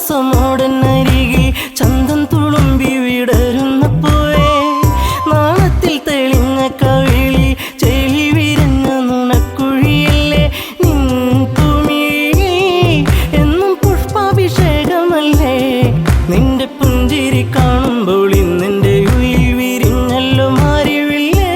മന്ദഹാസമോടനരികിൽ ചന്തം തുളുമ്പി വിടരുന്നപ്പോഴേ നാണത്തിൽ തെളിഞ്ഞ കവിളി ചെളി വിരഞ്ഞ നുണക്കുഴിയല്ലേ നിൻ തുമിഴി എന്നും പുഷ്പാഭിഷേകമല്ലേ നിന്റെ പുഞ്ചിരി കാണുമ്പോൾ ഇന്നെൻ്റെ ഉയിൽ വിരിഞ്ഞല്ലോ മാറിവില്ലേ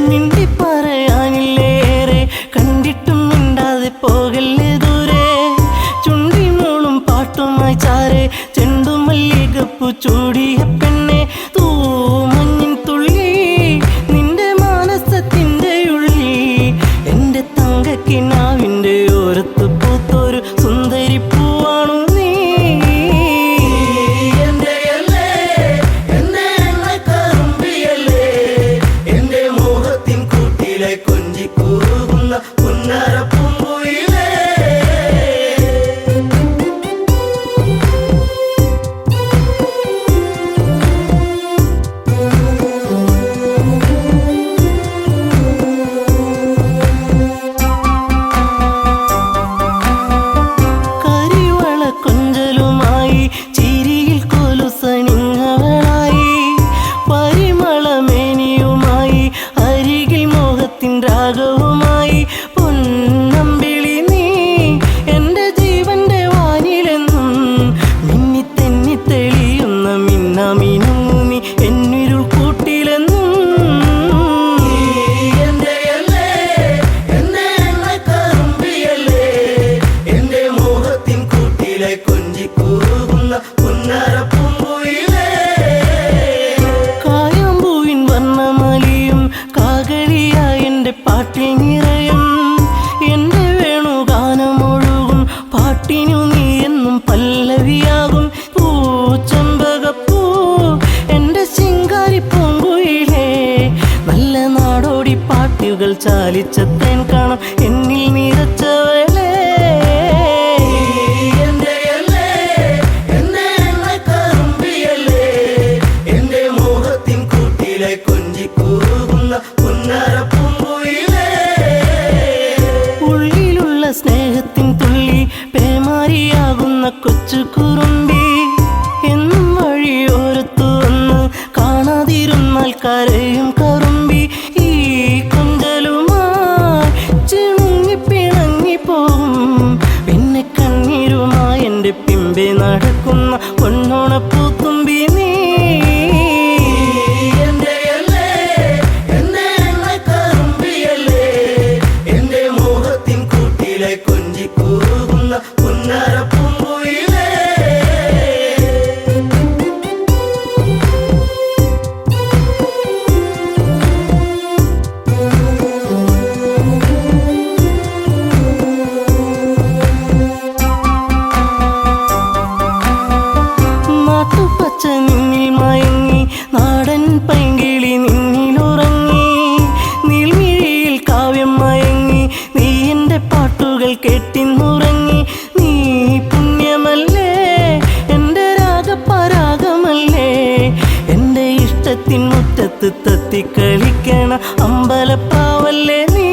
മിണ്ടി പറയാനില്ലേറെ കണ്ടിട്ടും മിണ്ടാതെ പോകല്ലേ ദൂരെ ചുണ്ടിനോളും പാട്ടുമായി ചാരെ ചെണ്ടുമല്ലികപ്പു ചൂടിയ പെണ്ണെ തൂ മഞ്ഞിൻ തുള്ളി നിന്റെ മാനസത്തിൻ്റെ ഉള്ളി എൻ്റെ തങ്കക്കിനാവിൻ്റെ ഓരത്ത് പൂത്തൊരു സുന്ദരി പൂവാണു നീ കരിവള കൊഞ്ചലുമായി ചിരിയിൽ കൊലുസണിഞ്ഞവളായി പരിമളമേനിയുമായി അരികിൽ മോഹത്തിൻ രാഗവുമായി പൊന്നമ്പിളി നീ എൻ്റെ ജീവന്റെ വാനിലെന്നും മിന്നി തെന്നി തെളിയുന്ന മിന്നാമിനുങ്ങു നീ എന്നിരുൾ കൂട്ടിലെന്നും കായാമ്പൂവിൻ വർണ്ണമലിയും കാകളിയായി എൻ്റെ പാട്ടിൽ നിറയും എൻ്റെ വേണുഗാനമൊഴുകും പാട്ടിനു നീ എന്നും പല്ലവിയാകും പൂച്ചമ്പകപ്പൂ എൻ്റെ ശിങ്കാരി പൂങ്കുയിലേ നല്ല നാടോടി പാട്ടുകൾ ചാലിച്ച തേൻ കാണാം എന്നിൽ നിറച്ചവളേ ഉള്ളിലുള്ള സ്നേഹത്തിൻ തുള്ളി പേമാരിയാകുന്ന കൊച്ചു കുറുമ്പി എന്നും വഴിയോരത്തു വന്ന് കാണാതിരുന്നാൽ കരയും കറുമ്പി ഈ കൊഞ്ചലുമായി ചിണുങ്ങി പിണങ്ങിപ്പോകും പിന്നെ കണ്ണീരുമായി എൻ്റെ പിമ്പെ നടക്കുന്ന പൊന്നോണപ്പൂത്തുമ്പി നീ നാട്ടുപച്ച നിന്നിൽ മയങ്ങി നാടൻ പൈങ്കിളി നിന്നിലുറങ്ങി നീൽമിഴിയിൽ കാവ്യം മയങ്ങി നീ എൻ്റെ പാട്ടുകൾ കേട്ടിന്നുറങ്ങി നീ പുണ്യമല്ലേ എൻ്റെ രാഗപരാഗമല്ലേ എൻ്റെ ഇഷ്ടത്തിൻ മുറ്റത്ത് തത്തിക്കളിക്കണ അമ്പലപ്പാവല്ലേ നീ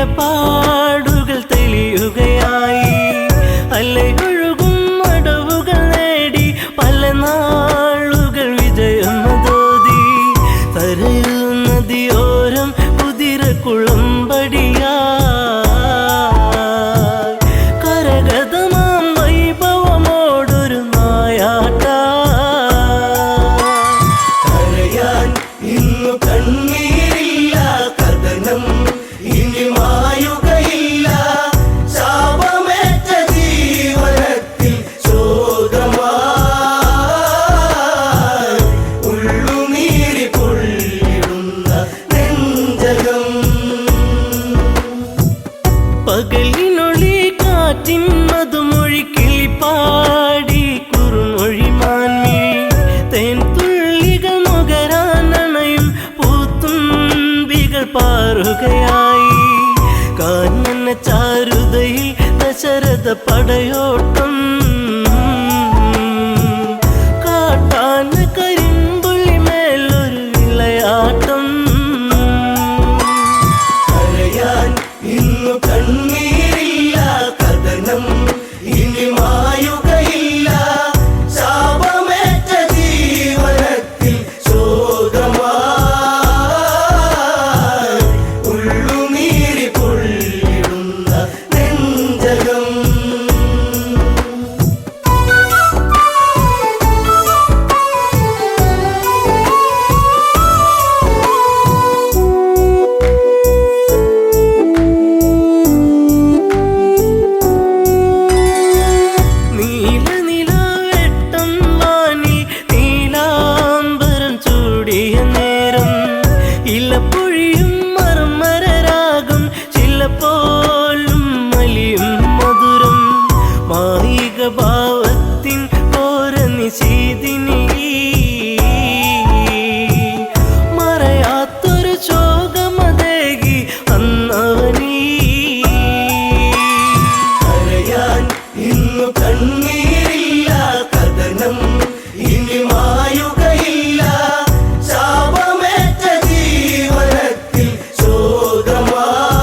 നിലപാടുകൾ തെളിയുകയായി. അലയൊഴുകും അടവുകൾ നേടി പല നാളുകൾ വിജയമതോതി. തരയൂ നദിയോരം കുതിരക്കുളമ്പടിയാ കരഗതമാം വൈഭവമോടൊരു നായാട്ട. കരയാൻ ഇന്നു കണ്ണീരില്ല, കഥനം ഇനി മായുകയില്ല. ശാപമേറ്റ ജീവനത്തിൽ ശോകമായി ഉള്ളുനീരി പൊള്ളിടുന്ന നെഞ്ചകം. പകലിനൊളി കാറ്റിൻ മധുമൊഴി കിളിപ്പാടി കുറുമൊഴി മാൻമിഴി തേൻ തുള്ളികൾ നുകരാനണയും പൂത്തുമ്പികൾ പാറുകയായി. കാഞ്ഞന ചാരുതയിൽ ദശരഥ പടയോട്ടം കാട്ടാന കരിമ്പുള്ളി മേലൊരു വിളയാട്ടം. കരയാൻ ഇന്നു കണ്ണീരില്ല, കഥനം ഇനി മായുകയില്ല. ശാപമേറ്റ ജീവനത്തിൽ ശോകമായി ഉള്ളുനീരി പൊള്ളിടുന്ന നെഞ്ചകം. നീലനിലാവെട്ടം വാനിൽ നീലാംബരം ചൂടിയ നേരം ഇലപ്പൊഴിയും മർമരരാഗം ചിലപ്പോലും മലിയും മധുരം. മായിക ഭാവത്തിൻ ഓര നിശീതിനി മറയാത്തൊരു ശോകമതേകി അന്നവനീ. കരയാൻ ഇന്നു കണ്ണീരില്ല, കഥനം ഇനി മായുകയില്ല. ശാപമേറ്റ ജീവനത്തിൽ ശോകമായി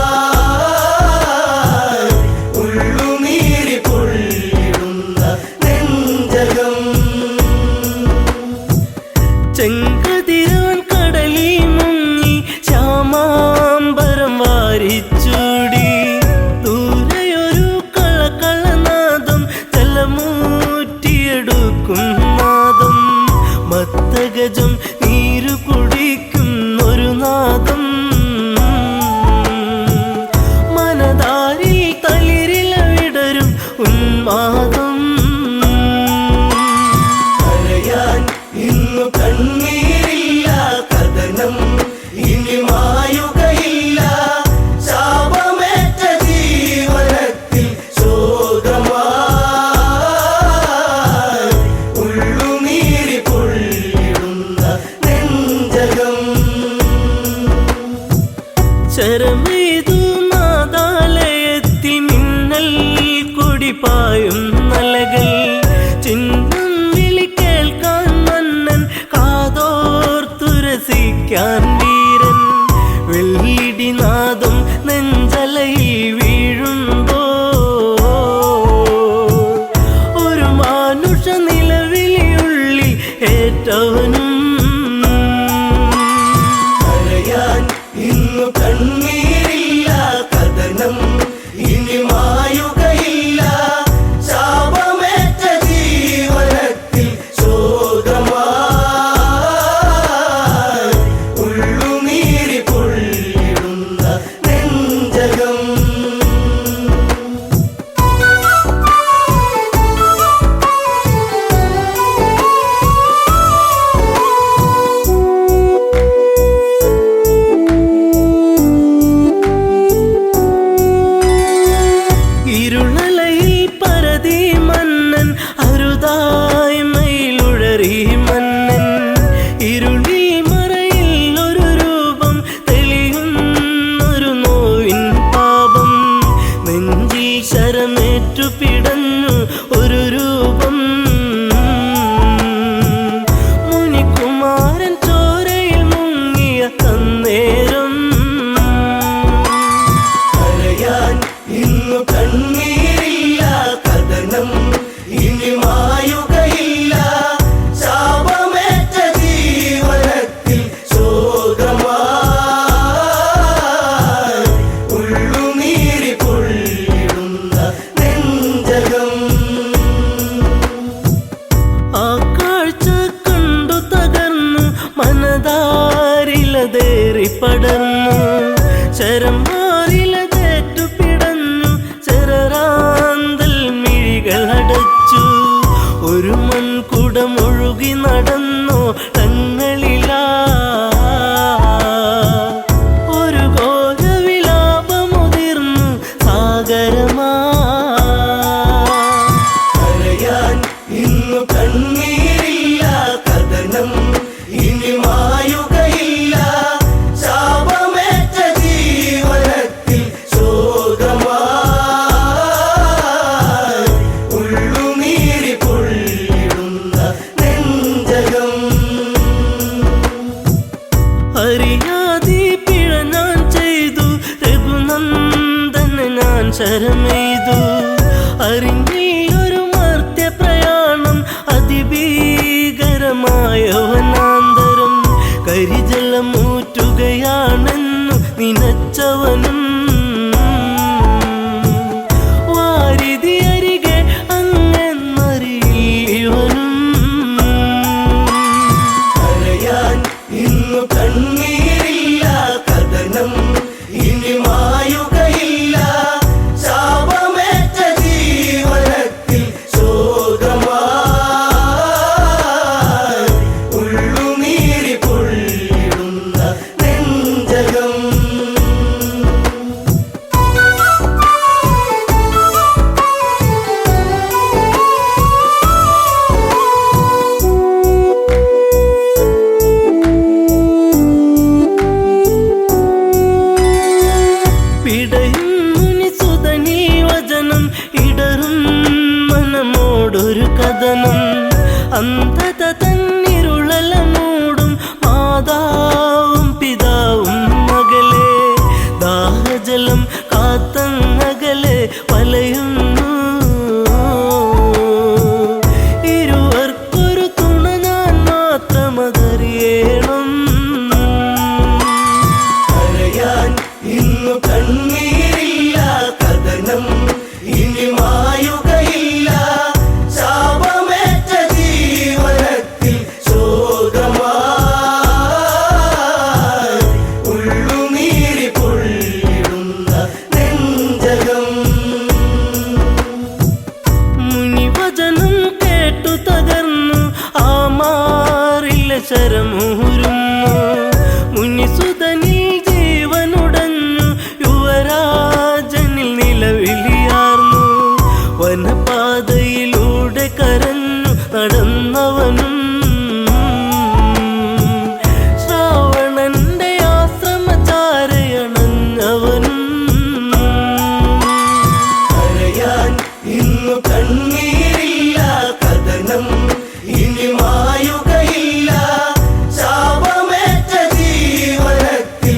പകരമാ കരയാൻ ഇന്നു കണ്ണീരില്ല കഥനം ഇനി മായുകയില്ല ശാപമേറ്റ ജീവനത്തിൽ ശോകമായി ഉള്ളുനീരി പൊള്ളിടുന്ന നെഞ്ചകം അറിയാതെ പിഴ ഞാൻ ചെയ്തു രഘുനന്ദന് ഞാൻ ശരമെയ്തു അറിഞ്ഞൊരു മർത്യ പ്രയാണം അതിഭീകരമായ വനാന്തരം കരിജലമൂറ്റുകയാണെന്നു നിനച്ചവനും വാരിധി അരികെ അങ്ങെന്നറിയിവനും കരയാൻ ഇന്നു കണ്ണീരില്ല കഥനം ഇനി മായുകയില്ല ശാപമേറ്റ ജീവനത്തിൽ ശോകമായി ഉള്ളുനീരി പൊള്ളിടുന്ന നെഞ്ചകം പിടയും മുനിസുതനീ വചനം ഇടറും മനമോടൊരു കഥനം അന്ധത തന്നിരുളല മൂടും മാതാവും പിതാവും മകളെ ദാഹജലം കാത്തങ്ങകലെ വലയുന്നു ഇരുവർക്കൊരു തുണ ഞാൻ മാത്രമതറിയണം കരയാൻ ഇന്നു കണ്ണീരില്ല കഥനം ഇനി മായുകയില്ല ശാപമേറ്റ ജീവനത്തിൽ ശോകമായി ഉള്ളുനീരി പൊള്ളിടുന്ന നെഞ്ചകം മുനിവചനം കേട്ടു തകർന്നു ആ മാറില്ല ശരമൂരുന്നു മുനിസുതനിൽ ജീവനുടഞ്ഞു യുവരാജനിൽ നിലവിളിയാർന്നു വനപാതയിലൂടെ കരഞ്ഞു നടന്നവനും ശ്രാവണന്റെ ആശ്രമചാരയണഞ്ഞവനും കരയാൻ ഇന്നു കണ്ണീരില്ല കഥനം ഇനി മായുകയില്ല ശാപമേറ്റ ജീവനത്തിൽ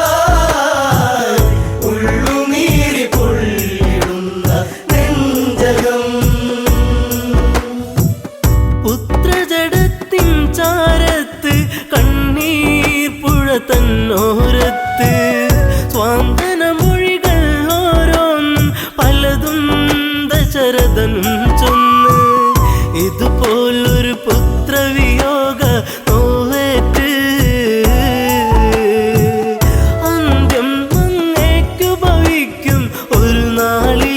ശോകമായി ഉള്ളുനീരി പൊള്ളിടുന്ന നെഞ്ചകം പുത്രജടത്തിൻ ചാരത്ത് കണ്ണീർ പുഴ തന്നോരത്ത് സ്വാന്തന മൊഴികൾ ഓരോന്നും പലതും ദശരഥനും ചൊന്ന് ഇതുപോലൊരു പുത്രവിയോഗ നോവേറ്റ് അന്ത്യം അങ്ങേക്കു ഭവിക്കും ഒരു നാളീ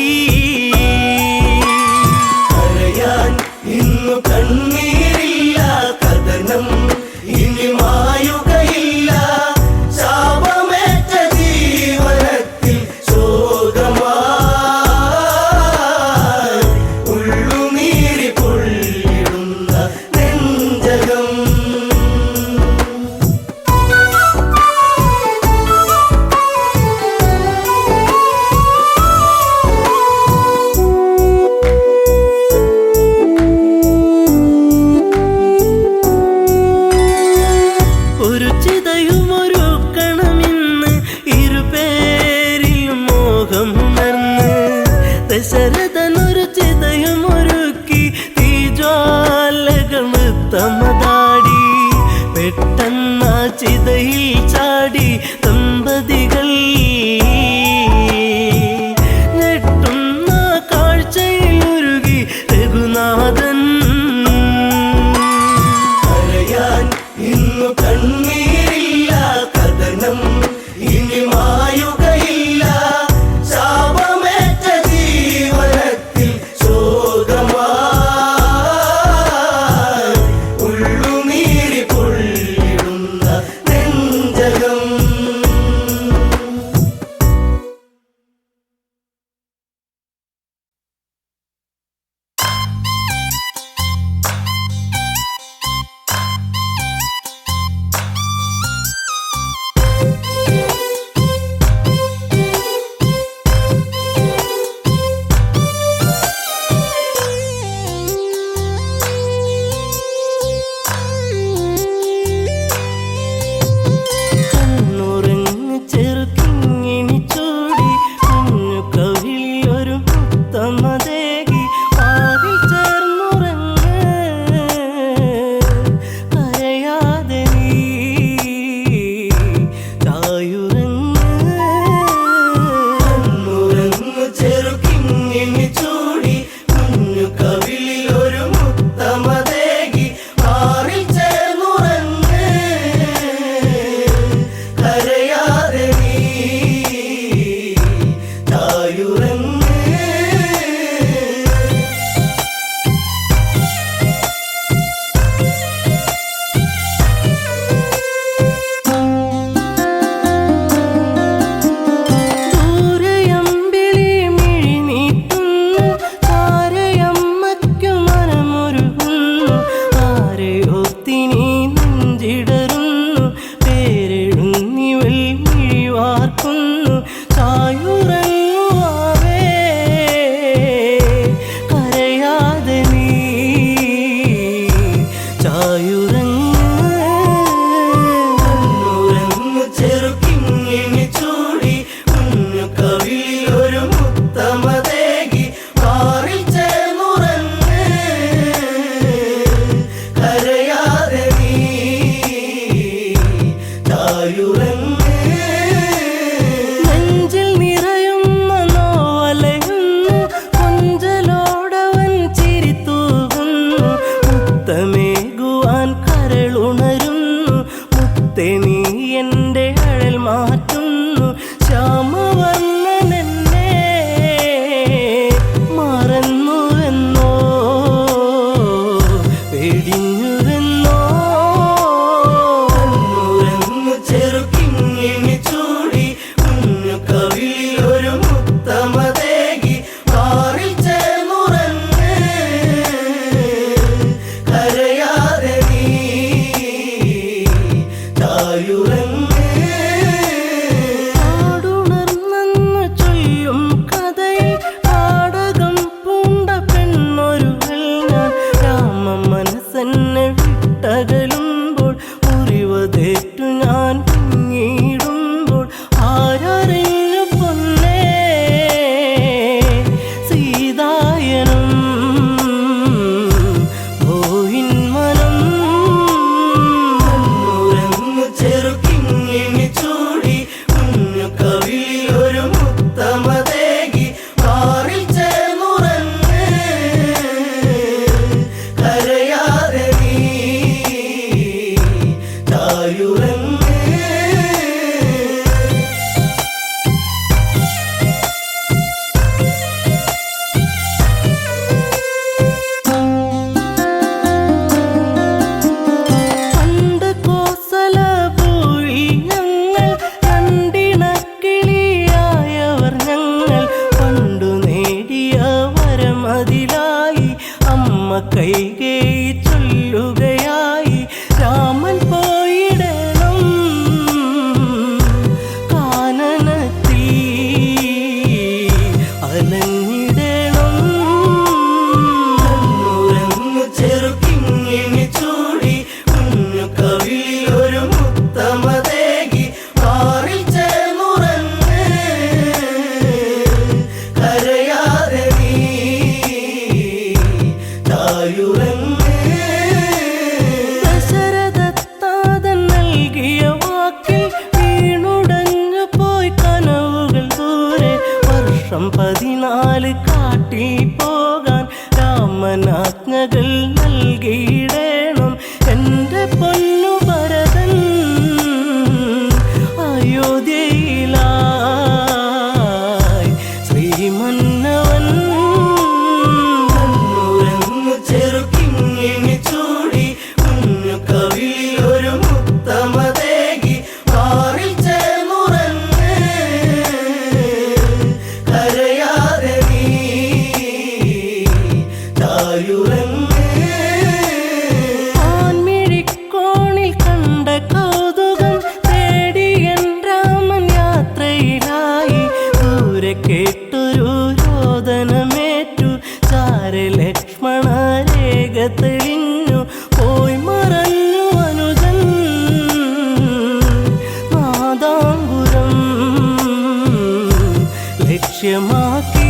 കരയാൻ ഇന്നു കണ്ണീരില്ല കഥനം ഇനി മായുകയില്ല ശാപമേറ്റ ജീവനത്തിൽ ശോകമായി ഉള്ളുനീരി പൊള്ളിടുന്ന നെഞ്ചകം ഒരു ചിതയുമൊരുക്കണമെന്ന് ഇരുപേരിലും മോഹമുണർന്ന് ദശരഥനൊരു ചിതയുമൊരുക്കി തീജ്വാലകൾ തമതാടി പെട്ടെന്ന ചിതയിൽ ചാടി ദമ്പതികൾ ഞെട്ടുന്ന കാഴ്ചയിലുരുകി രഘുനാഥൻ കരയാൻ ഇന്നു കണ്ണീരില്ല കഥനം ഇനി മായുകയില്ല ശാപമേറ്റ ജീവനത്തിൽ ചായുറങ്ങുവാവേ കരയാതെ നീ ചായുറങ്ങു ചെറുക്കിങ്ങിണി ചൂടി കുഞ്ഞു കവിളിലൊരു മുത്തമതേകി പാറിൽ ചേർന്നുറങ്ങ് കരയാതെ നീ ചായുറങ്ങ് നെഞ്ചിൽ നിറയുന്ന നോവലയുന്നു കൊഞ്ചലോടവൻ ചിരിത്തൂകുന്നു മുത്തമേകുവാൻ കരളുണരുന്നു മുത്തേ നീ എൻ്റെ അഴൽ മാറ്റുന്നു ശ്യാമവർണ്ണനെന്നെ മറന്നുവെന്നോ വെടിഞ്ഞുവെന്നോ ഉറങ്ങു ചെറുക്കിങ്ങിണി ചൂടി കുഞ്ഞു കവിളിലൊരു മുത്തമതേകി പാറിൽ ചേർന്നുറങ്ങ് കരയാതെ നീ ചായുറങ്ങ് ആടുണർന്നെന്ന് ചൊല്ലും കഥയിൽ നാടകം പൂണ്ട പെണ്ണൊരുവൾ ഞാൻ രാമ മനസ്സെന്നെ വിട്ടകലുമ്പോൾ മുറിവതേറ്റു ഞാൻ പിന്നീടുമ്പോൾ ആരറിഞ്ഞു പൊന്നേ സീതായനം പോയിൻ മനം ഉറങ്ങു ചെറുക്കിങ്ങിണി ചൂടി കുഞ്ഞു കവിളിലൊരു മുത്തമതേകി പാറിൽ ചേർന്നുറങ്ങ് കരയാതെ നീ ചായുറങ്ങ് പണ്ട് കോസലപുഴി ഞങ്ങൾ രണ്ടിണക്കിളിയായവർ ഞങ്ങൾ പണ്ടു നേടിയ വരമതിലായി അമ്മ കൈകേയി ചൊല്ലുകയായി രാമൻ പോയിടണം കാനനത്തിൽ അലഞ്ഞിടണം ഉറങ്ങു ചെറുക്കിങ്ങിണി ചൂടി കുഞ്ഞു കവിളിലൊരു മുത്തമതേകി പാറിൽ ചേർന്നുറങ്ങ് കരയാതെ നീ ചായുറങ്ങ് ദശരഥത്താതൻ നൽകിയ വാക്കിൽ വീണുടഞ്ഞു പോയി കനവുകൾ ദൂരെ വർഷം 14 കാട്ടിൽ പോകാൻ രാമനാജ്ഞകൾ നൽകിയിടേണം എൻ്റെ പൊന്നു ഭരതൻ അയോധ്യയിലായി ശ്രീമന്നവൻ ഉറങ്ങു ചെറുക്കിങ്ങിണി ചൂടി കുഞ്ഞു കവിളിലൊരു മുത്തമതേകി പാറിൽ ചേർന്നുറങ്ങ് കരയാതെ നീ ചായുറങ്ങ് ആൺമിഴിക്കോണിൽ കണ്ട കൗതുകം തേടി എൻ രാമൻ യാത്രയിലായി ദൂരെ കേട്ടൊരു രോദനമേറ്റു ചാരെ ലക്ഷ്മണ രേഖ തെളിഞ്ഞു പോയി മറഞ്ഞു അനുജൻ നാദാംബുരം ലക്ഷ്യമാക്കി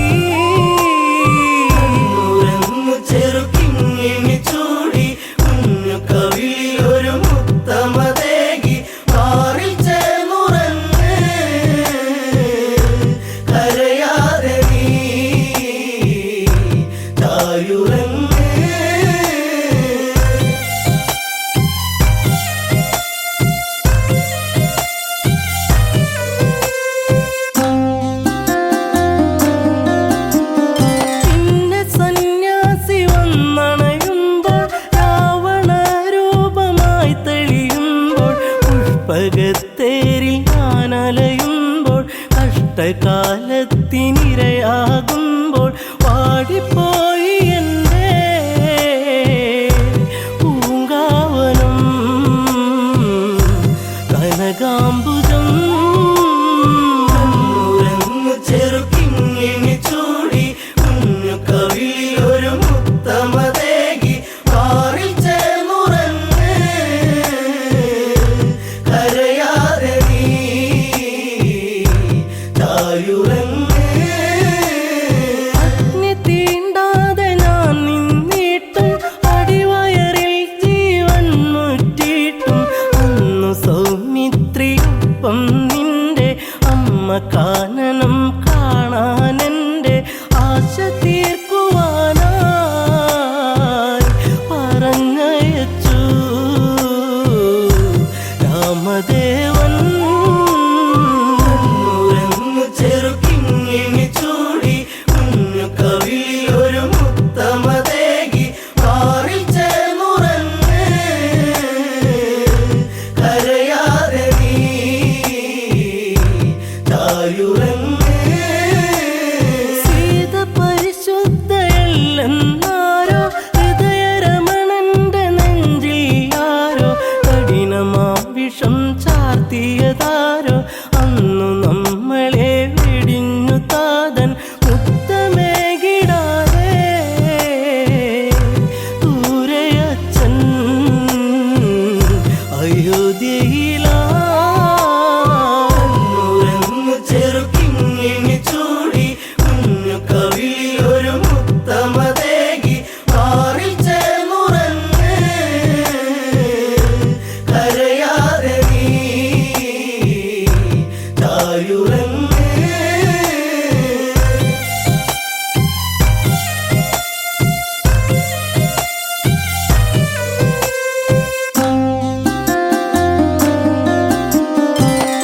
ഉറങ്ങു ചെറുക്കിങ്ങിണി ചൂടി കുഞ്ഞു കവിളിലൊരു മുത്തമതേകി പാറിൽ ചേർന്നുറങ്ങ് കരയാതെ നീ ചായുറങ്ങ് പിന്നെ സന്യാസി വന്നണയുമ്പോൾ രാവണ രൂപമായി തെളിയുമ്പോൾ പുഷ്പകത്തേരിൽ ഞാനലയുമ്പോൾ കഷ്ടകാലത്തിനിരയാകുമ്പോൾ വാടിപ്പോയി എൻ്റെ പൂങ്കാവനം കനകാംബുജം ചായുറങ്ങ് അഗ്നി തീണ്ടാതെ ഞാൻ നിന്നിട്ടും അടിവയറിൽ ജീവൻ മുറ്റിയിട്ടും അന്നു സൗമിത്രിയൊപ്പം നിന്റെ അമ്മ കാനനം കാണാനെന്റെ ആശ തീർക്കുവാനായി പറഞ്ഞയച്ചു രാമദേവൻ. ഉറങ്ങു ചെറുക്കിങ്ങിണി ചൂടി കുഞ്ഞു കവിളിലൊരു മുത്തമതേകി മാറിൽ ചേർന്നുറങ്ങ് കരയാതെ നീ ചായുറങ്ങ്. സീത പരിശുദ്ധയല്ലെന്നാരോ ഹൃദയരമണന്റെ നെഞ്ചിൽ ആരോ കഠിനമാം വിഷം ചാർത്തിയതാരോ അന്നു നമ്മളെ വെടിഞ്ഞു താതൻ മുത്തമേകിടാതെ ദൂരയച്ഛൻ അയോധ്യയിലാ. ഉറങ്ങു ചെറുക്കിങ്ങിണി ചൂടി കുഞ്ഞു കവിളിലൊരു മുത്തമതേകി മാറിൽ ചേർന്നുറങ്ങ് കരയാതെ നീ ചായുറങ്ങ്.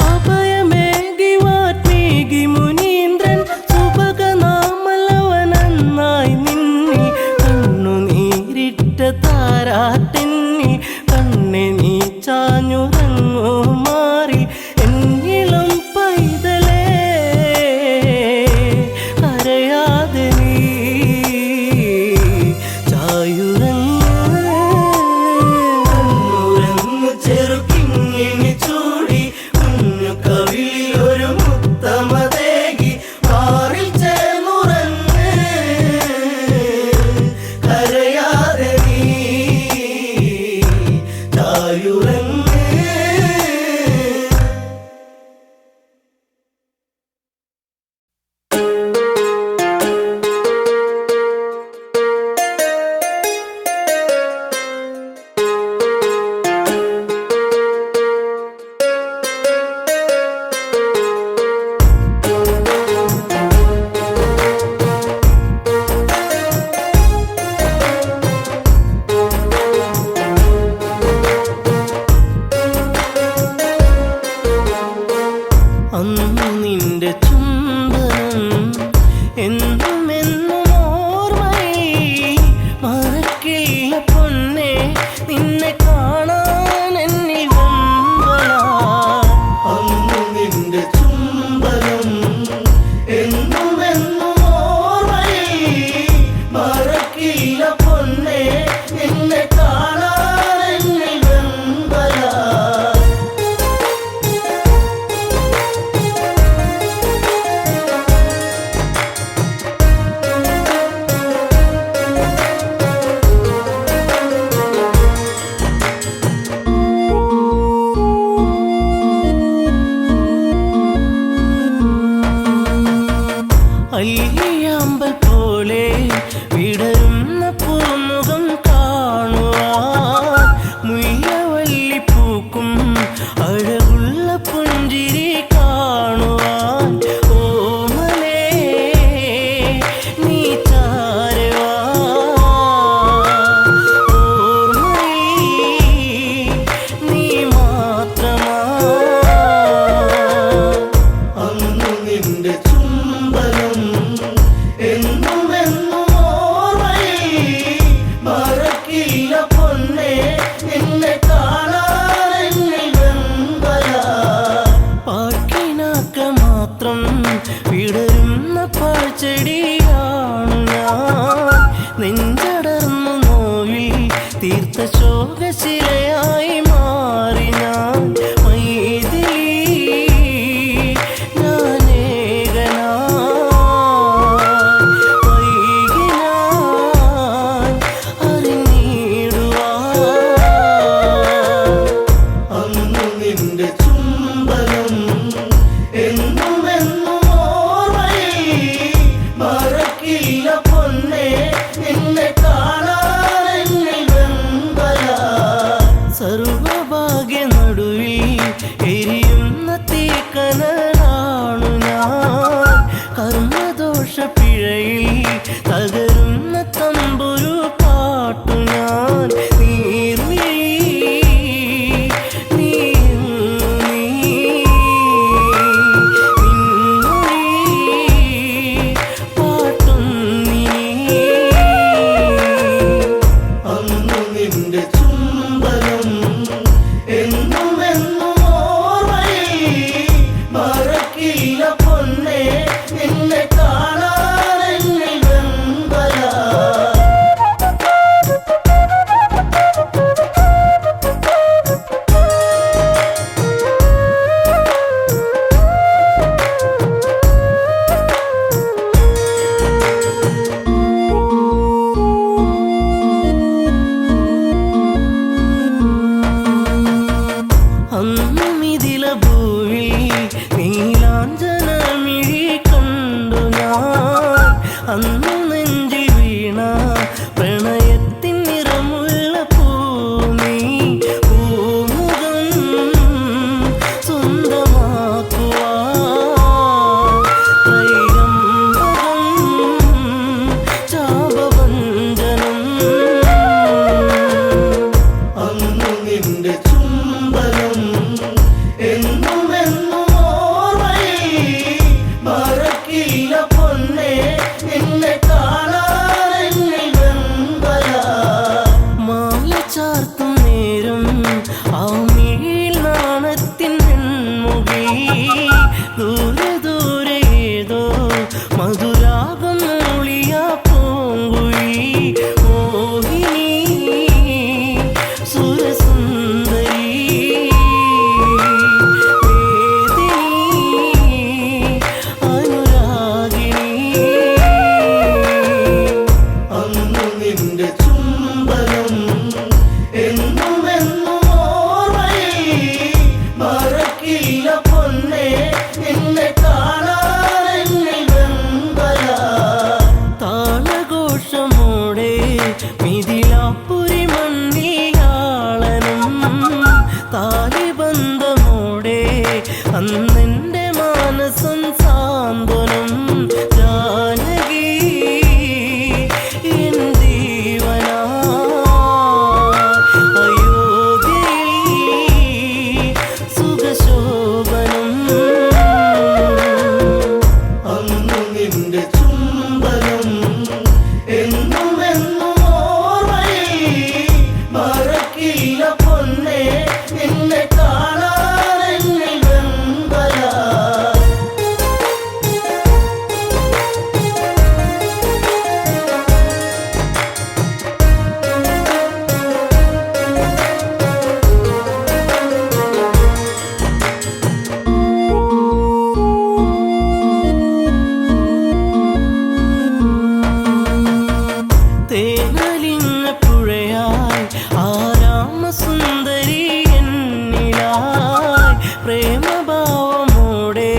അഭയമേകി വാത്മീകി മുനീന്ദ്രൻ സുഭഗനാമലവനന്നായി നിന്നി കണ്ണുനീരിട്ട താരാട്ടെന്നി കണ്ണെ നീ ചാഞ്ഞുറങ്ങു മാറി എന്നിളം പൈതലേ കരയാതെ നീ ചായുറങ്ങ്. ഉറങ്ങു ചെറുക്കിങ്ങിണി ചൂടി കുഞ്ഞു കവിളിലൊരു മുത്തമതേകി മാറിൽ ചേർന്നുറങ്ങ് കരയാതെ നീ ചായുറങ്ങ്. അന്നു നിന്റെ ചുംബനം എന്നും എന്നും ഓർമ്മയിൽ മറക്കില്ല പൊന്നെ നിന്നെ കാണാൻ എന്നിൽ വെമ്പലാ. അന്നു നിന്റെ ചുംബനം എന്നും എന്നും ഓർമ്മയിൽ മറക്കില്ല പൊന്നെ നിന്നെ കാണാൻ എന്നിൽ വെമ്പലാ. അല്ലിയാമ്പൽ പോലെ വിടരുന്ന പൂമുഖം കാണുവാൻ മുല്ലവല്ലി പൂക്കും അഴകുള്ള പുഞ്ചിരി കാണുവാൻ ഓമലേ നീ ചാരെ വാ. ഓർമ്മയിൽ നീ മാത്രമാ. അന്നു നിന്റെ ചുംബനം എന്നും എന്നും ഓർമ്മയിൽ മറക്കില്ല പൊന്നെ നിന്നെ കാണാൻ എന്നിൽ വെമ്പലാ. പാട്ടിനാക്ക മാത്രം വിടരുന്ന പാഴ്ചെടിയാണു ഞാൻ നെഞ്ചടർന്നു നോവിൽ തീർത്ത ശോകശിലയായി മാറി ഞാൻ മൈഥിലി നിന്റെ ചുംബനം എന്നും എന്നും തിരയിൽ തകരുന്ന തമ്പുരു പാട്ടു ഞാൻ അന്നു നെഞ്ചിൽ വീണ പ്രണയത്തിൻ നിറമുള്ള പൂമി പൂമുഖം സ്വന്തമാക്കുവാൻ ത്രൈരംബകം ചാപവഞ്ചനം അന്നു നിന്റെ ചുംബനം എന്നും എന്നും ഓർമ്മയിൽ മറക്കില്ല പൊന്നേ നിന്നെ കാണാനെന്നിൽ വെമ്പല മാല ചാർത്തും നേരം ആ മിഴിയിൽ നാണത്തിൻ വെൺമുകിൽ ദൂരെ ദൂരെ ഏതോ മധുരാഗം മൂളിയ പൂങ്കുഴി മോഹിനി സുരസുന്ദരി നിന്റെ ചുംബനം എന്നും എന്നും ഓർമ്മയിൽ മറക്കില്ല പൊന്നേ നിന്നെ കാണാനെന്നിൽ വെമ്പല താളഘോഷമോടെ മിഥിലാപ്പുരി മണ്ണിയാളനും താലിബന്ധമോടെ അന്നെന്റെ മാനസം സാന്ത്വനം ജാനകി നിന്റെ ചുംബനം എന്നും എന്നും ഓർമ്മയിൽ മറക്കില്ല പൊന്നേ നിന്നെ കാണാനെന്നിൽ വെമ്പല തേനലിഞ്ഞ പുഴയായി ആരാമസുന്ദരി എന്നിലായി പ്രേമഭാവമോടെ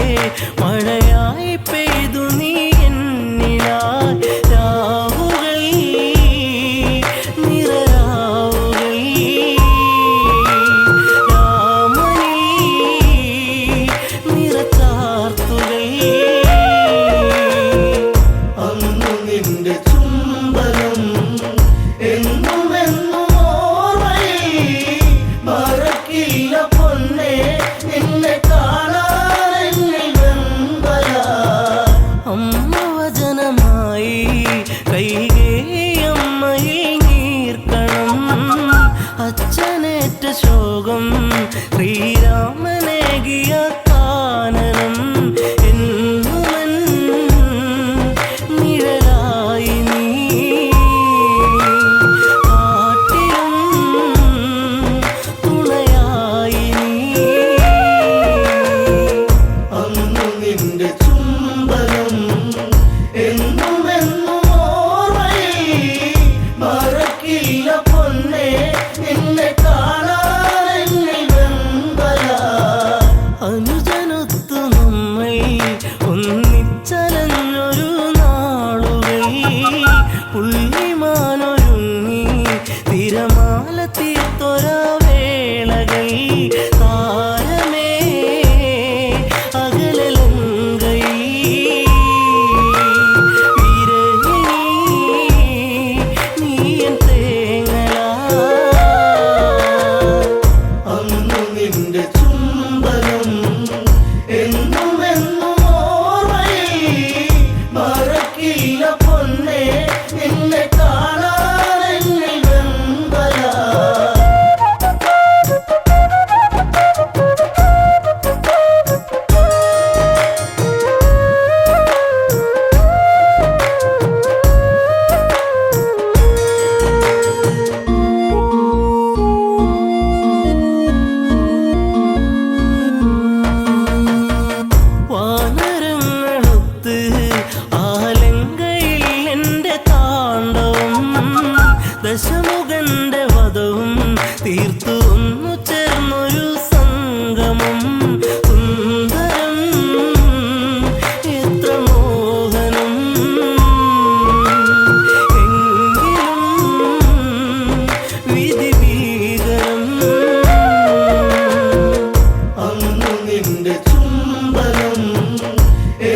മഴയായി പെയ്തു നീ എന്നിലായി രാവുകൾ നിറരാവുകൾ രാമനീ നിറച്ചാർത്തുകൾ അന്നു നിന്റെ ചുംബനം എന്നും എന്നും ഓർമ്മയിൽ മറക്കില്ല പൊന്നേ നിന്നെ കാണാനെന്നിൽ വെമ്പല അമ്മ വചനമായി കൈകേയമ്മയിൽ നീർക്കണം അച്ഛനേറ്റ ശോകം ശ്രീരാമനേകിയ കാനനം എന്നുമൻ നിഴലായി നീ കാട്ടിലും തുണയായി നീ അന്നു നിന്റെ ചുംബനം എന്നും എന്നും ഓർമ്മയിൽ മറക്കില്ല പൊന്നേ നിന്നെ കാണാനെന്നിൽ വെമ്പല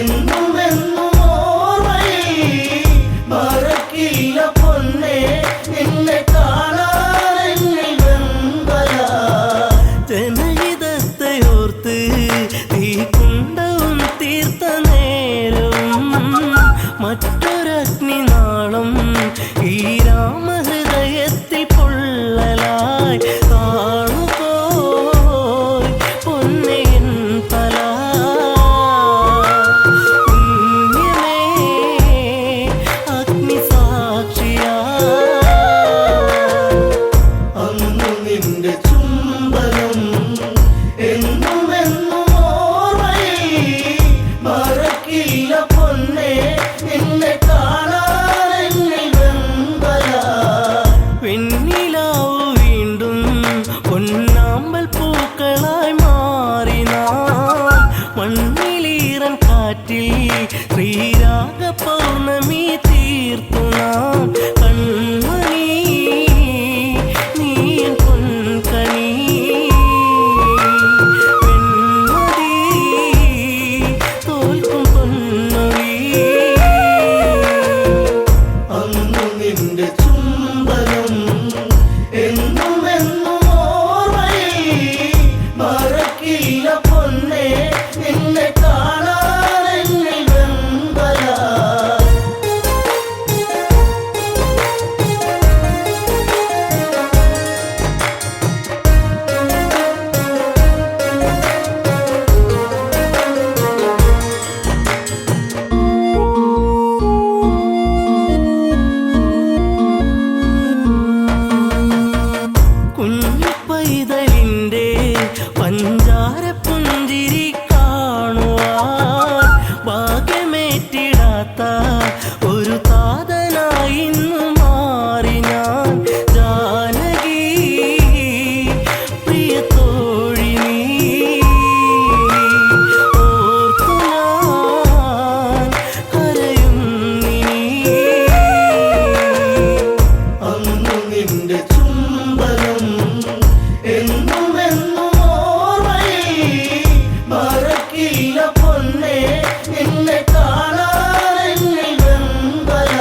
എന്നും എന്നും ഓർമ്മയിൽ മറക്കില്ല പൊന്നേ നിന്നെ കാണാനെന്നിൽ വെമ്പല. ജനഹിതത്തെ ഓർത്ത് തീ കുണ്ടവും തീർത്ത നേരം മറ്റൊരഗ്നിനാളം ഈ രാമഹൃദയത്തിൽ പൊള്ളലായി താണുപോയി പൊന്നയൻ തല. പുണ്യമേ അഗ്നിസാക്ഷിയാ അന്നു നിന്റെ ചുംബനം എന്നും എന്നും ഓർമ്മയിൽ മറക്കില്ല പൊന്നേ നിന്നെ കാണാനെന്നിൽ വെമ്പല. വെണ്ണിലാവു വീണ്ടും പൊന്നാമ്പൽ പൂക്കളായി മാറി നാം മണ്ണിലീറൻ കാറ്റിൽ ശ്രീരാഗ പൗർണമി തീർത്തു നാം. കൺമണി നീയൻ പൊൻകണി വെൺമതി തോൽക്കും പൊന്നൊഴി. അന്നു നിന്റെ ചുംബനം എന്നും എന്നും ഓർമ്മയിൽ മറക്കില്ല പൊന്നേ നിന്നെ കാണാനെന്നിൽ വെമ്പല. കുഞ്ഞു പൈതലിൻ്റെ പഞ്ചാര പുഞ്ചിരി കാണുവാൻ ഭാഗ്യമേറ്റിടാത്ത ഒരു താതനായി ഇന്നു മാറി ഞാൻ. ജാനകി പ്രിയ തോഴി നീ ഓർത്തു ഞാൻ കരയുന്നിനി. അന്നു നിന്റെ ചുംബനം എന്നും എന്നും ഓർമ്മയിൽ മറക്കില്ല പൊന്നേ നിന്നെ കാണാനെന്നിൽ വെമ്പല.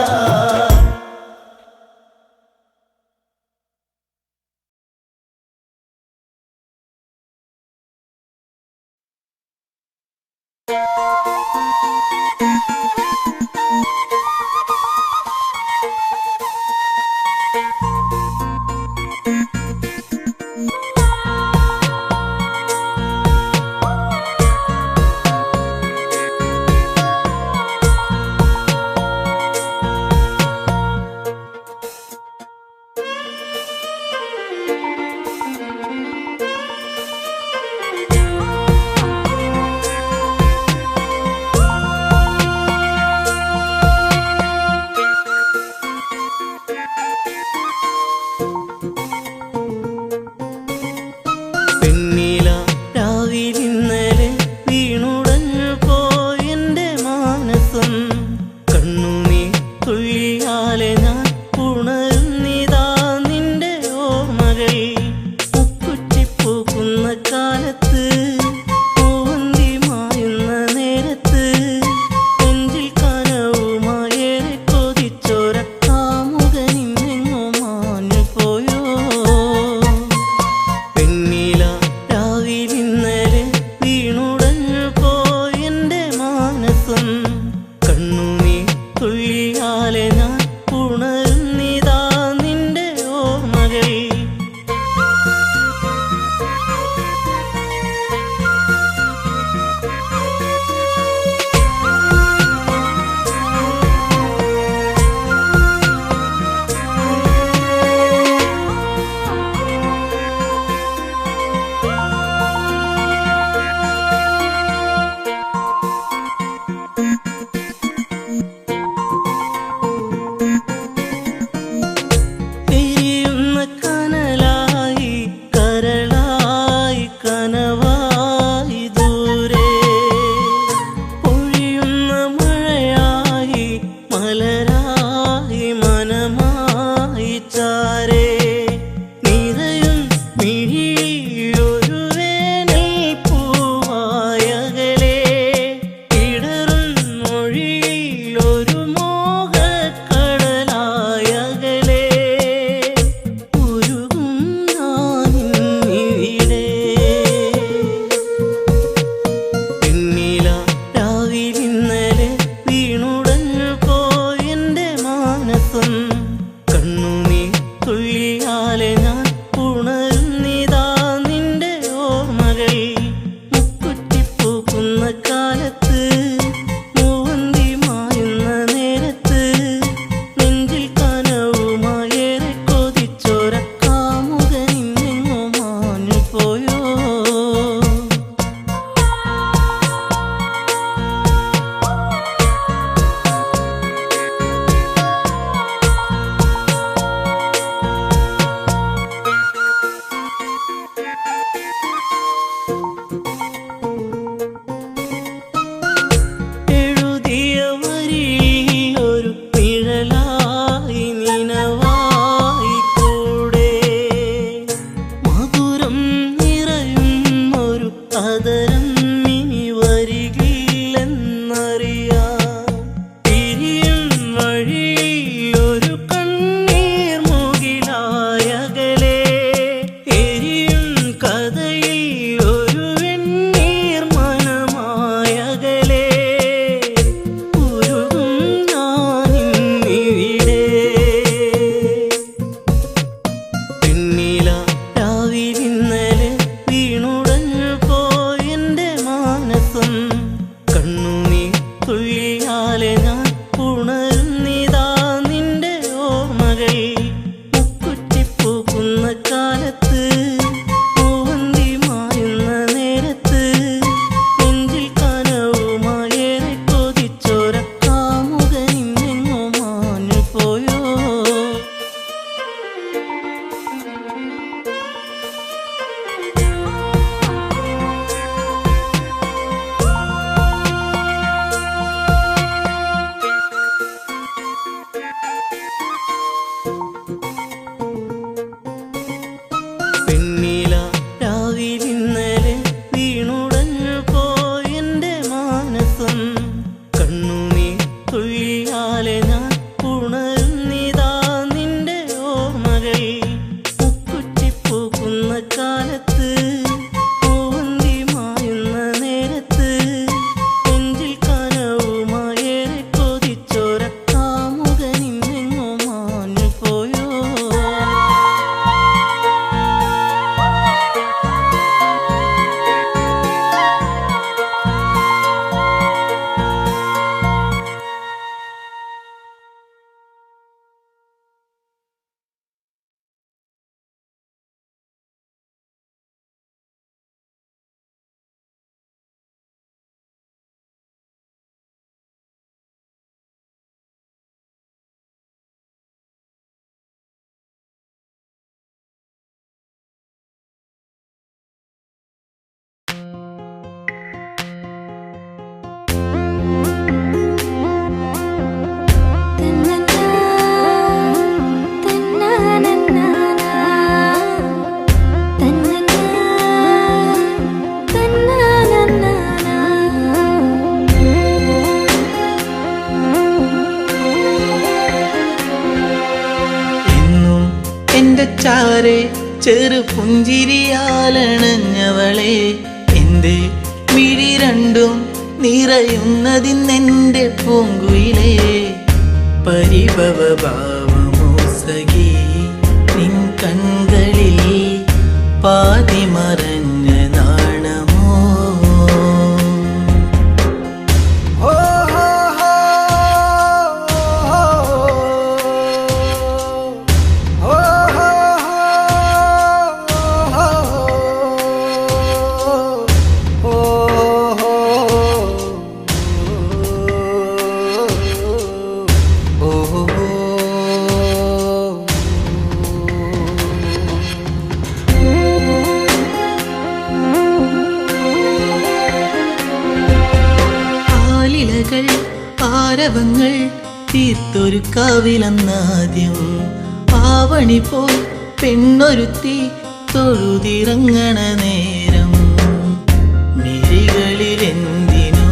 പെണ്ണില രാവിലിന്നലെ വീണുടഞ്ഞു പോയെന്റെ മാനസം. കണ്ണുനീർ തുള്ളിയാലെ ഞാൻ ഉണരുന്നിതാ നിന്റെ ഓർമ്മകൾ. മുക്കുറ്റിപ്പൂക്കുന്ന കാലത്ത് പൂവന്തി മായുന്ന നേരത്ത് നെഞ്ചിൽ കനവുമായേറെ കൊതിച്ചോര കാമുകനിന്നെങ്ങോ മാഞ്ഞു പോയോ. പെണ്ണില രാവിലിന്നലെ വീണുടഞ്ഞു പോയെന്റെ മാനസം. കണ്ണുനീർ തുള്ളിയാലെ ഞാൻ ഉണരുന്നിതാ നിന്റെ ഓർമ്മകൾ. തുള്ളിയാലെ ഞാൻ ഉണരുന്നിതാ നിന്റെ ഓർമ്മകൾ മുക്കുറ്റിപ്പൂക്കുന്ന കാലത്ത് പൂവന്തി മായുന്ന നേരത്ത് നെഞ്ചിൽ കനവുമായേറെ കൊതിച്ചോര കാമുകനിന്നെങ്ങോ മാഞ്ഞു പോയോ പെണ്ണില രാവിലിന്നലെ വീണുടഞ്ഞു പോയെന്റെ മാനസം കണ്ണുനീർ തുള്ളിയാലെ ഞാൻ ഉണരുന്നിതാ നിന്റെ ഓർമ്മകൾ മുക്കുറ്റിപ്പൂക്കുന്ന കാലത്ത് പൂവന്തി മായുന്ന നേരത്ത് നെഞ്ചിൽ കനവുമായേറെ കൊതിച്ചോര കാമുകനിന്നെങ്ങോ മാഞ്ഞു പോയോ എന്നും എന്റെ ചാരെ ചെറു പുഞ്ചിരിയാലണഞ്ഞവളെ എന്റെ മിഴി രണ്ടും നിറയുന്നതിന്നെന്റെ പൂങ്കുയിലേ പരിഭവ ഭാവമോ സഖി നിൻ കൺകളിൽ പാതി മറഞ്ഞ നാണമോ ആരവങ്ങൾ തീർത്തൊരു കാവിലന്നാദ്യം ആവണി പോൽ പെണ്ണൊരുത്തി തൊഴുതിറങ്ങണ നേരം മിഴികളിലെന്തിനോ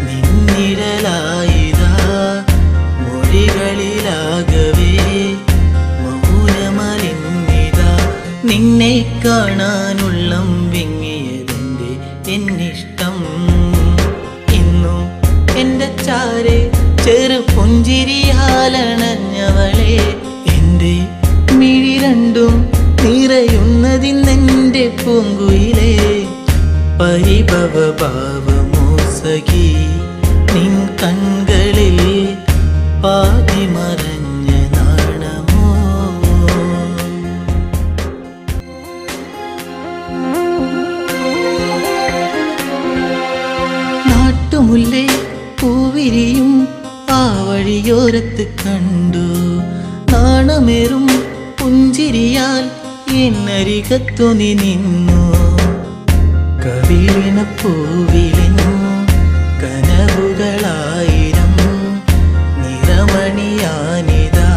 നിന്നിഴലായിതാ മൊഴികളിലാകവേ മൗനമലിന്നിതാ നിന്നെ കാണാനുള്ളം വിങ്ങിയതെന്റെ എന്നിഷ്ടം ഇന്നും എന്റെ ചാരെ ചെറു പുഞ്ചിരിയാലണഞ്ഞവളെ എന്റെ മിഴി രണ്ടും നിറയുന്നതിന്നെന്റെ പൂങ്കുയിലേ പരിഭവ ഭാവമോ സഖി നിൻ കൺകളിൽ പാതി മറഞ്ഞ നാണമോ നാട്ടുമുല്ലേ പൂവിരിയും ആ വഴിയോരത്ത് കണ്ടു നാണമേറും പുഞ്ചിരിയാൽ എന്നരികത്തു നീ നിന്നു കവിളിന പൂവിലിനു കനവുകളായിരം നിറമണിയാനിതാ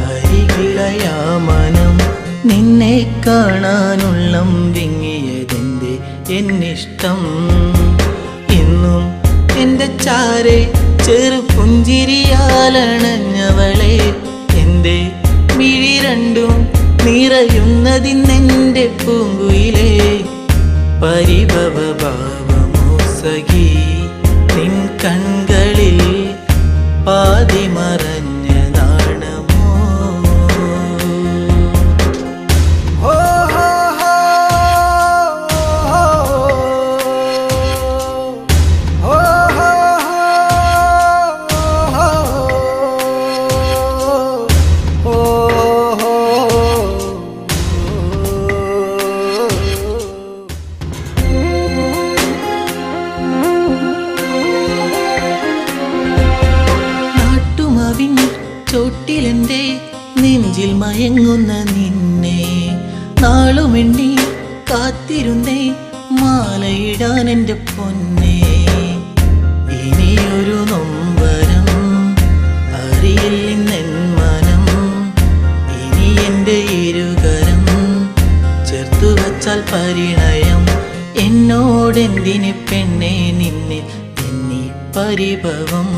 അരികിളയാ മനം നിന്നെ കാണാനുള്ളം വിങ്ങിയതെന്റെ എന്നിഷ്ടം ഇന്നും എന്റെ ചാരെ ചെറു പുഞ്ചിരിയാലണഞ്ഞവളെ എന്റെ മിഴി രണ്ടും നിറയുന്നതിന്നെന്റെ പൂങ്കുയിലേ പരിഭവ ഭാവമോ സഖി നിൻ കൺകളിൽ പാതി മറഞ്ഞ നാണമോ ചോട്ടിലെൻ്റെ നെഞ്ചിൽ മയങ്ങുന്ന നിന്നെ നാളുമെണ്ണി കാത്തിരുന്നേ മാലയിടാൻ എൻ്റെ പൊന്നേ. ഇനിയൊരു നൊമ്പരം അറിയില്ലെന്നെൻ മനം, ഇനി എൻ്റെ ഇരുകരം ചേർത്തു വച്ചാൽ പരിണയം. എന്നോടെന്തിന് പെണ്ണെ നിന്നെ എന്നീ പരിഭവം.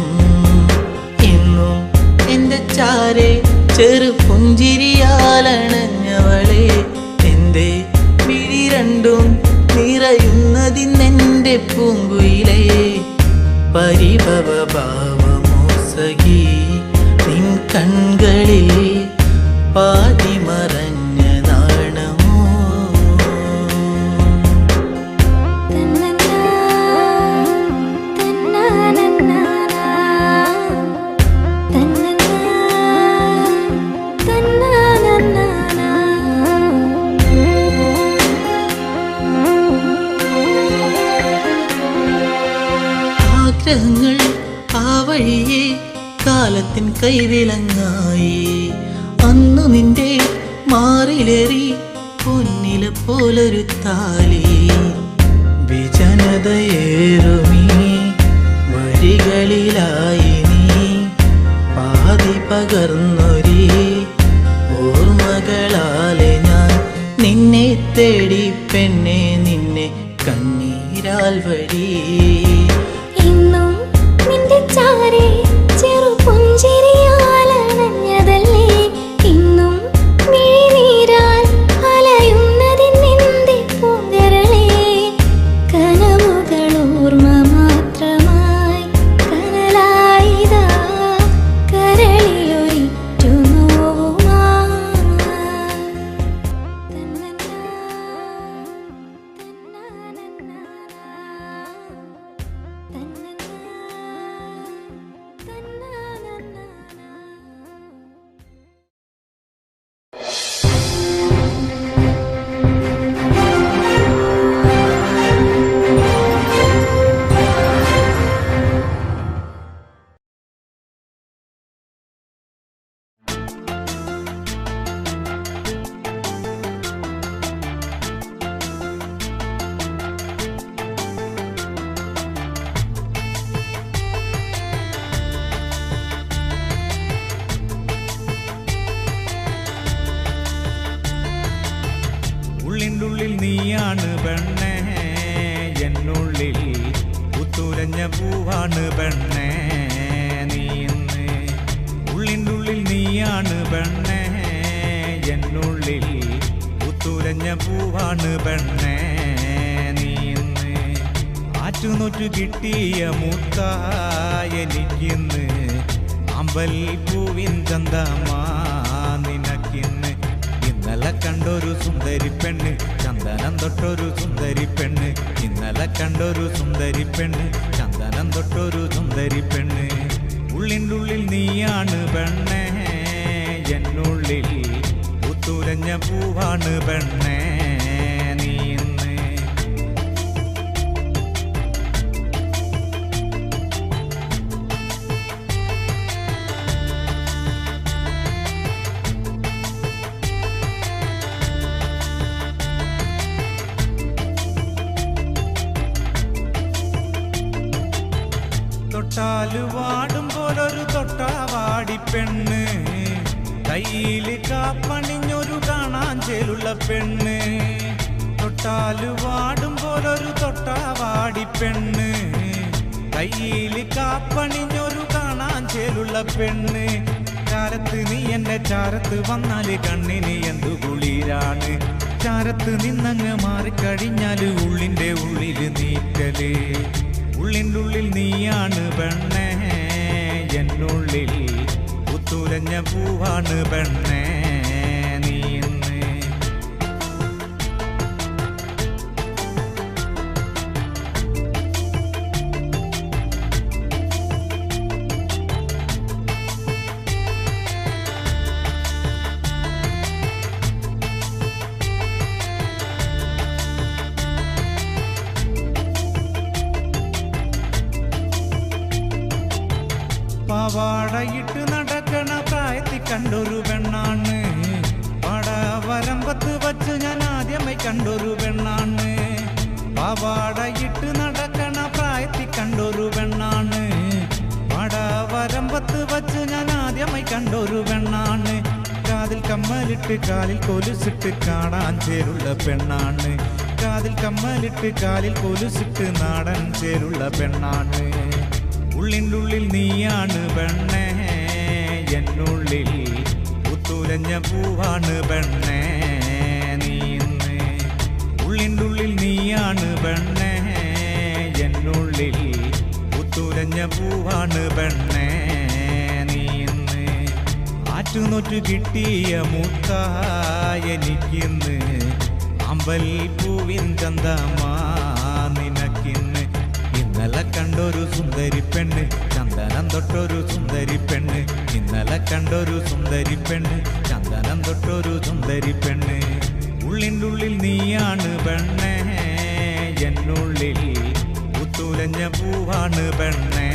എന്നും എൻ്റെ ചാരെ ചെറു പുഞ്ചിരിയാലണഞ്ഞവളെ, എൻ്റെ മിഴി രണ്ടും നിറയുന്നതിന്നെൻ്റെ പൂങ്കുയിലേ. പരിഭവ ഭാവമോ സഖി നിൻ കൺകളിൽ പാതി മറഞ്ഞ നാണമോ. ആഗ്രഹങ്ങൾ ആ വഴിയെ കാലത്തിൻ കൈവിലങ്ങായി. അന്നു നിന്റെ മാറിലേറി പൊന്നില പോലൊരു താലി. വിജനതയേറുമീ വഴികളിലായി നീ പാതി പകർന്നൊരി ഓർമ്മകളാലെ ഞാൻ നിന്നെ തേടി പെണ്ണെ നിന്നെ കണ്ണീരാൽ വഴി. ചാരെ ചെറു പുഞ്ചിരിയാലണഞ്ഞതല്ലേ, ഇന്നും മിഴിനീരാൽ അലയുന്നതിന്നെന്റെ പൂങ്കരളേ. കനവുകൾ ഓർമ്മ മാത്രമായി കനലായിതാ കരളിലൊരിറ്റു ഉള്ളിനുള്ളിൽ നീയാണ് പെണ്ണേ, എന്നുള്ളിൽ പുത്തുലഞ്ഞ പൂവാണ് പെണ്ണേ നീ ഇന്ന്. ഉള്ളിനുള്ളിൽ നീയാണ് പെണ്ണേ, എന്നുള്ളിൽ പുത്തുലഞ്ഞ പൂവാണ് പെണ്ണേ നീ ഇന്ന്. ആറ്റുനോറ്റു കിട്ടിയ മുത്തായെനിക്കിന്ന്, അമ്പൽ പൂവിൻ ചന്തമാ നിനക്കിന്ന്. ഇന്നലെ കണ്ടൊരു സുന്ദരി പെണ്ണ്, ചന്ദനം തൊട്ടൊരു സുന്ദരി പെണ്ണ്. ഇന്നലെ കണ്ടൊരു സുന്ദരി പെണ്ണ്, ചന്ദനം തൊട്ടൊരു സുന്ദരി പെണ്ണ്. ഉള്ളിൻ്റെ ഉള്ളിൽ നീയാണ് പെണ്ണേ, എന്നുള്ളിൽ പുത്തുലഞ്ഞ പൂവാണ് പെണ്ണേ നീ ഇന്ന്. തൊട്ടാല് വാടും പോലൊരു തൊട്ടാവാടി പെണ്ണ്, കയ്യില് കാപ്പണിഞ്ഞൊരു കാണാൻ ചേലുള്ള പെണ്ണ്. തൊട്ടാല് വാടും പോലൊരു തൊട്ടാവാടി പെണ്ണ്, കയ്യില് കാപ്പണിഞ്ഞൊരു കാണാൻ ചേലുള്ള പെണ്ണ്. ചാരത്ത് നീ എന്റെ ചാരത്ത് വന്നാല് കണ്ണിന് എന്തു കുളിരാണ്. ചാരത്ത് നിന്നങ്ങ് മാറിക്കഴിഞ്ഞാല് ഉള്ളിൻ്റെ ഉള്ളില് നീക്കല്. ഉള്ളിൻ്റെ ഉള്ളിൽ നീയാണ് പെണ്ണേ, എന്നുള്ളിൽ പുത്തുലഞ്ഞ പൂവാണ് പെണ്ണേ നീ ഇന്ന്. പാവാടയിട്ട് നട നടക്കണ പ്രായത്തിൽ കണ്ടൊരു പെണ്ണാണ്. വരമ്പത്ത് വച്ച് ഞാൻ ആദ്യമായി കണ്ടൊരു പെണ്ണാണ്. പാവാടയിട്ട് നടക്കണ പ്രായത്തിൽ കണ്ടൊരു പെണ്ണാണ്. വരമ്പത്ത് വച്ച് ഞാൻ ആദ്യമായി കണ്ടൊരു പെണ്ണാണ്. കാതിൽ കമ്മലിട്ട് കാലിൽ കൊലുസിട്ട് കാണാൻ ചേരുള്ള പെണ്ണാണ്. കാതിൽ കമ്മലിട്ട് കാലിൽ കൊലുസിട്ട് നാടൻ ചേരുള്ള പെണ്ണാണ്. ഉള്ളിൻ്റെ ഉള്ളിൽ നീയാണ് പെണ്ണേ, എന്നുള്ളിൽ പുത്തുലഞ്ഞ പൂവാണ് പെണ്ണേ നീന്ന്. ഉള്ളിൻ്റെ ഉള്ളിൽ നീയാണ് പെണ്ണേ, എന്നുള്ളിൽ പുത്തുലഞ്ഞ പൂവാണ് പെണ്ണേ നീന്ന്. ആറ്റുനോറ്റു കിട്ടിയ മുത്തായെനിക്കിന്ന്, അമ്പൽ പൂവിൻ ചന്തമാ നിനക്കിന്ന്. ഇന്നലെ കണ്ടൊരു സുന്ദരി പെണ്ണ്, ചന്ദനം തൊട്ടൊരു സുന്ദരി പെണ്ണ്. ഇന്നലെ കണ്ടൊരു സുന്ദരി പെണ്ണ്, ചന്ദനം തൊട്ടൊരു സുന്ദരി പെണ്ണ്. ഉള്ളിൻ്റെ ഉള്ളിൽ നീയാണ് പെണ്ണേ, എന്നുള്ളിൽ പുത്തുലഞ്ഞ പൂവാണ് പെണ്ണേ.